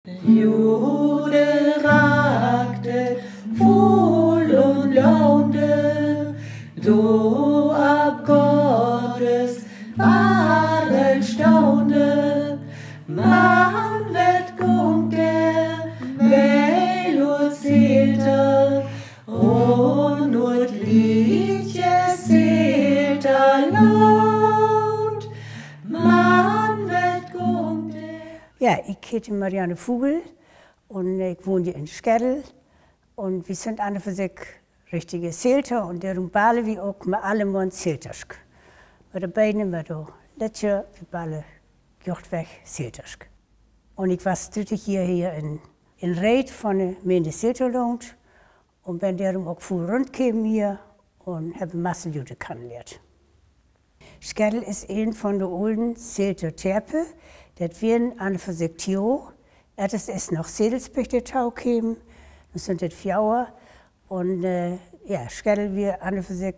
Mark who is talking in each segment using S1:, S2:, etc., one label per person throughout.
S1: Jude ragte wohl und launte, so ab Gottes Adel staunte. Man wird gung der Veil zählte, und nur Liedje zählte laut. Man wird gung der.
S2: Ja, ich heet Marianne Vogel und ich wohne hier in Skedel. Und wir sind an für sich richtige Zelter und darum ballen wir auch mit allem Mann Zeltersk. Mit den beiden, mit der Letje, wir ballen Jochtweg Zeltersk. Und ich war hier in Reed von der Gemeinde Zelterland und bin darum auch viel rundgekommen hier und habe Masse Leute kennengelernt. Skedel ist ein von den alten Zelter Terpen. Das werden an für sich Tio. Das ist noch Sedelsbech der Tau gekommen. Das sind das Fjauer. Und ja, Skedel wir an für sich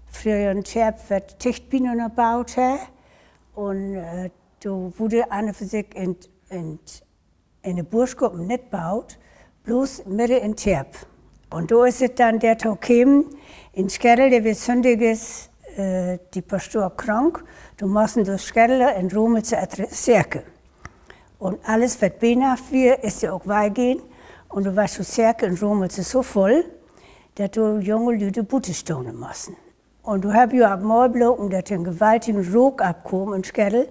S2: früher ein Terp, wird Tichtbienen gebaut hat. Und da wurde an für sich in der Burschgruppe nicht gebaut, bloß mitten in Terp. Und da ist es dann der Tau gekommen, in Skedel, der wir sündiges, die Pastor krank, du mussten durch Skedel in Rome zu Serke. Und alles, was beinahe wir, ist ja auch weggehen. Und du warst zu Serke in Rome so voll, dass du junge Leute Butte stoßen mussten. Und du hast ja ab Mal blocken, dass ein gewaltigen Rog abkommt in Skedel.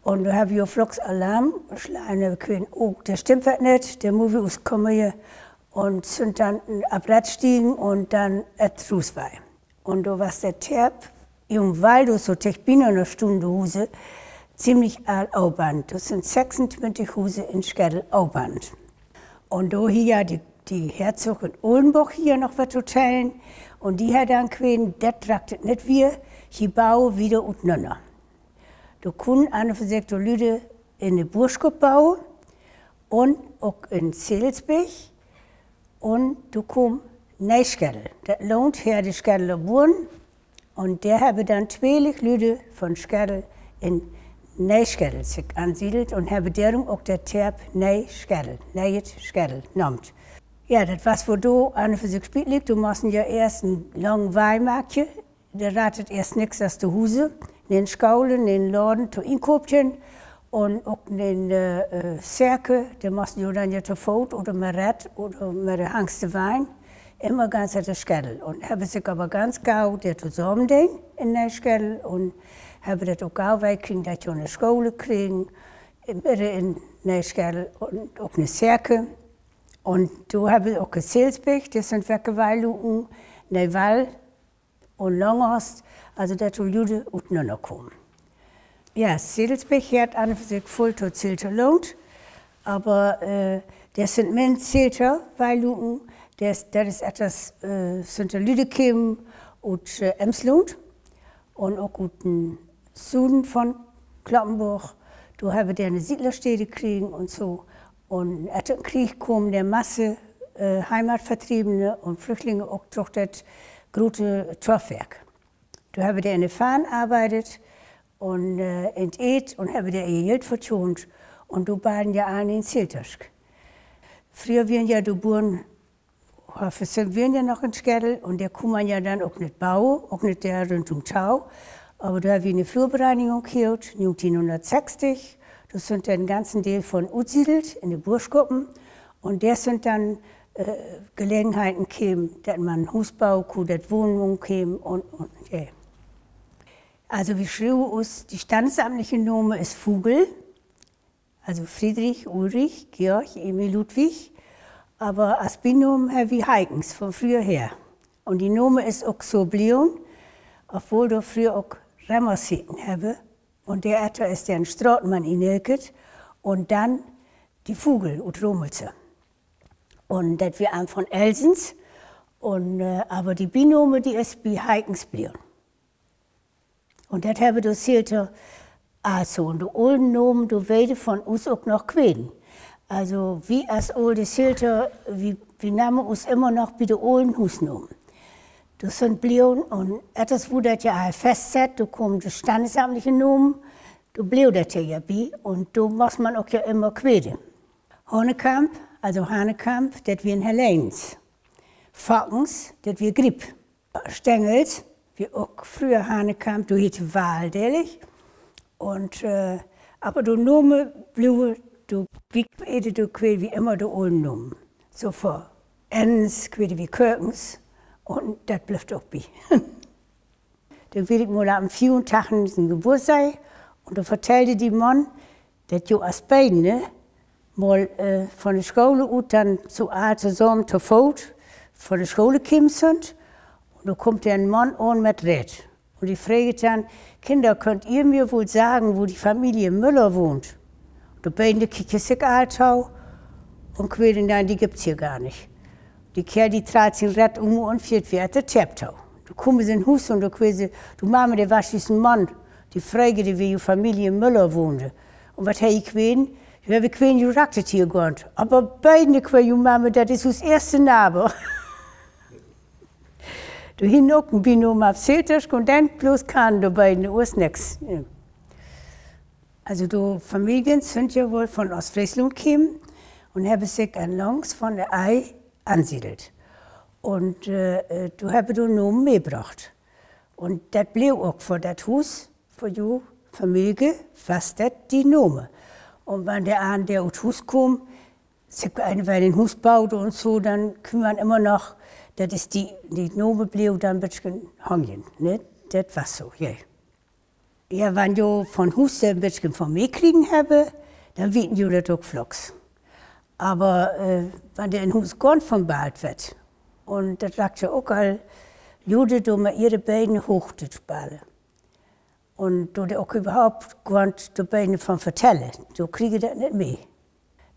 S2: Und du hast ja flugs Alarm geschlagen, oh, das stimmt was nicht, der muss uns kommen hier. Und sind dann ab Rad stiegen und dann etwas bei. Und da war der Terp, weil du so binnen eine Stunde Huse, ziemlich alt Auband. Das sind 26 Huse in Skedel Auband. Und da hier die Herzog in Oldenburg hier noch was zu teilen. Und die hat dann gesagt, das tragt nicht wir, hier bauen wieder und nönner. Du können an für sich die Leute in der Burschgruppe bauen und auch in Selsbech. Und du kommst Neischkedel. Das lohnt her die Skedeler Buren. Und der habe dann 20 Leute von Skedel in Neischkedel sich ansiedelt und habe darum auch der Terp Neischkedel genannt. Ja, das was wo du an für sich gespielt liegt. Du musst ja erst einen langen Weimarktje. Da ratet erst nichts aus der Huse. In den Schaulen, in den Laden, zu Inkopchen. Und auch in den Serke, da mussten du dann ja zu Fuß oder mit Rad oder mit der Hangste Wein. Immer ganz at der Skedel. Und habe sich aber ganz gau der zusammen in der Skedel und habe das auch gau wegkriegen, dass ich eine Schule kriegen, in der Skedel und auch eine Serke. Und da habe ich auch Selsbech, das sind Weggeweilungen, Neuwall und Longhorst, also dass die Leute untereinander kommen. Ja, Selsbech hat an für sich voll zu Zelterland, aber das sind mehr Zelterweilungen. Das ist etwas, sind die Leute gekommen aus Emsland und auch aus dem Süden von Cloppenburg. Da haben die eine Siedlerstätte gekriegt und so. Und nach dem Krieg kam der Masse Heimatvertriebene und Flüchtlinge auch durch das große Torfwerk. Da haben die eine Fahne arbeitet und in Ed und haben die ihr Geld vertont. Und da baden ja alle in Zeltersk. Früher waren ja die Buren, wir ja noch in Skedel und der kann man ja dann auch nicht bauen, auch nicht der rund um Tau. Aber da haben wir eine Flurbereinigung gehört, 1960. Das sind dann den ganzen Teil von aussiedelt in den Burschgruppen. Und das sind dann Gelegenheiten gekommen, dass man Hausbau, dass Wohnungen kämen und ja. Also wir schreiben uns, die standesamtliche Name ist Vogel, also Friedrich, Ulrich, Georg, Emil, Ludwig. Aber als Binom haben wir Heigens von früher her. Und die Name ist auch so geblieben, obwohl wir früher auch Rammerseten haben. Und der Etter ist der Strautmann in Elket und dann die Vogel und Romelze. Und das wir an von Elsens. Und, aber die Binome, die ist bei Heigens geblieben. Und das haben wir Zelter also. Und die alten Nomen, die werden von uns auch noch quälen. Also, wie als alte Zelter, wir nehmen uns immer noch bei den alten Hausnomen. Das sind blieben und etwas, wo das ja festzet, da kommen die standesamtlichen Nomen, du bleib das ja bei und du muss man auch ja immer quälen. Hanekamp, also Hanekamp, das wie ein Helens. Fockens, das wie Grip. Stengels, wie auch früher Hanekamp, du hiet Waldelig. Und, aber du Nome bleib, du quäl wie immer du Olden Nomen. So vor Ens quäl wie Kirkens und das bleibt auch bei. Da will ich mal am 4. Tag ein Geburtstag und da vertellte die Mann, dass du als beiden ne, mal von der Schule und dann zu alt zusammen zu Fuß von der Schule gekommen sind. Und da kommt der Mann an mit Red. Und die fragt dann, Kinder, könnt ihr mir wohl sagen, wo die Familie Müller wohnt? Und die beiden kicken sich alt und quälen, nein, die gibt's hier gar nicht. Die Kerl, die trat sich Red und fährt wie der Terptau. Du kommst in Hus und du quäse, du Mama, der war ein Mann, die fragte, wie die Familie Müller wohnte. Und was habe ich quälen? Ja, wir quälen, du ragtet hier gar nicht. Aber beide quälen, Mama, das ist das erste Name. Du hingucken, bin nur mal auf Zeltisch und dann bloß kann du beiden, du ist nix. Ja. Also, die Familien sind ja wohl von Ostfriesland gekommen und haben sich an langs von der Ei ansiedelt. Und du hast den Namen mitgebracht. Und das blieb auch für das Haus, für die Familie, was das die Name. Und wenn der an der aus Haus kam, sich eine Weile ein Haus baute und so, dann kann man immer noch, das ist die Name blieb dann ein bisschen hängen. Ne? Das war so, ja. Ja, wenn du von Haus ein bisschen von mir kriegen habe, dann wieten du das auch flugs. Aber wenn der in Haus gar nicht vom Bald wird, und das sagt ja auch all, Jude, du mal ihre Beine hoch zu sparen. Und du auch überhaupt gar nicht die Beine von vertellen. Du kriegst das nicht mehr.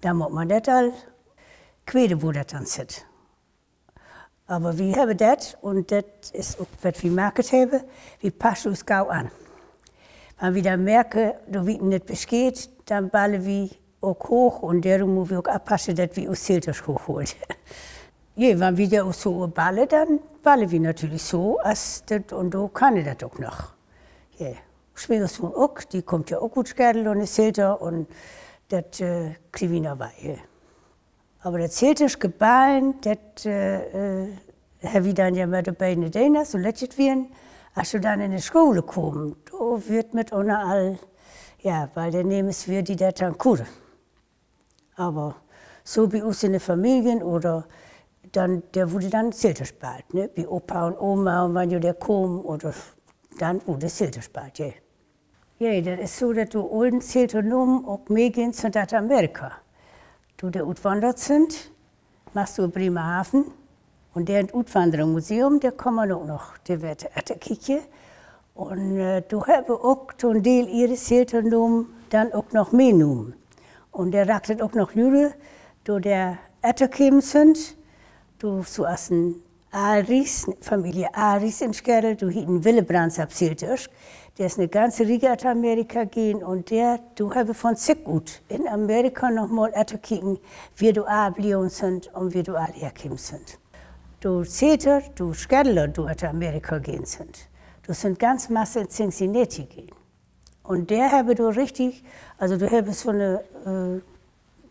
S2: Da muss man das all quälen, wo das dann sitzt. Aber wir haben das, und das ist auch, was wir merkt haben, wir passen uns gau an. Wenn wir dann merken, du wie nicht besteht, dann ballen wir auch hoch und darum müssen wir auch abpassen, dass wir uns Zeltisch hochholen. Ja, wenn wir da auch so ballen, dann ballen wir natürlich so, als das, und da kann ich das auch noch. Ja. Schwiegersohn auch, die kommt ja auch gut Skerl und ist Zelter und das kriegen wir noch bei. Ja. Aber das Zeltisch geballen, das haben wir dann ja mit den beiden Dänen, so letztes werden. Als du dann in die Schule kommst, da wird mit uns all, ja, weil der nehmen es wir, die das dann kuren. Aber so wie uns in den Familien oder dann, der wurde dann Zeltisch bald, ne? Wie Opa und Oma und wenn der kommen oder dann wurde Zeltisch bald, ja. Ja, das ist so, dass du alten Zelter genommen auch mitgehen zu Amerika. Du der auswandert sind, machst du in Bremerhaven und der Auswanderungsmuseum, der kommt auch noch, der wird Etterkirche. Und du hast auch einen Teil ihres Zelter genommen, dann auch noch mehr genommen. Und der ragt auch noch Jüde, du der Etterkämen sind. Du so als ein Aris, Familie Aris in Skerl, du hiet einen Willebrands ab Zeltisch. Der ist eine ganze Riege aus Amerika gehen und du habe von sich gut in Amerika noch mal kicken, wie du abliehen sind und wie du alle herkommen sind. Du Zelter, du Skerler, du aus Amerika gehen sind. Du sind ganz masse in Cincinnati gehen. Und der habe du richtig, also du habe so eine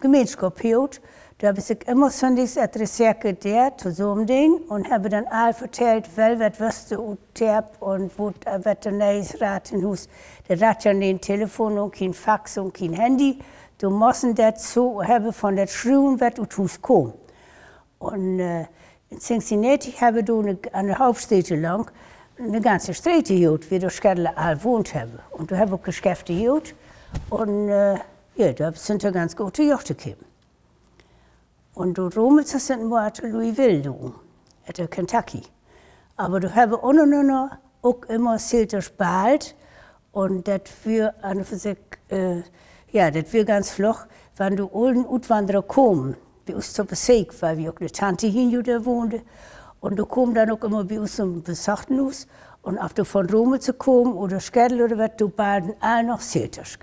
S2: Gemeinschaft gehört. Da habe ich immer sonntags adressiert der zusammen und habe dann all vertellt, was wirst du Terp und wo wird der neues Rat in Hus. Der hat ja kein Telefon und kein Fax und kein Handy. Du musst das so haben von der Schrieben, was du Hus kommt. Und in Cincinnati habe du eine Hauptstädte lang eine ganze Straße gehört, wie du Skerle all wohnt habe. Und du hast auch Geschäfte gehört. Und ja, da sind ja ganz gute Jochte gekommen. Und du Romels sind nur at Louisville, du, at Kentucky. Aber du hast auch immer Zeltisch bald. Und das für an sich, ja, das wir ganz flach, wenn du alten Utwanderer kommen, bei uns zu Besuch, weil wir auch eine Tante hier da wohnte. Und du kommst dann auch immer bei uns zum Besuchtenhaus. Und ob du von Rome zu kommen oder Skerl oder was, du baden all noch Zeltisch.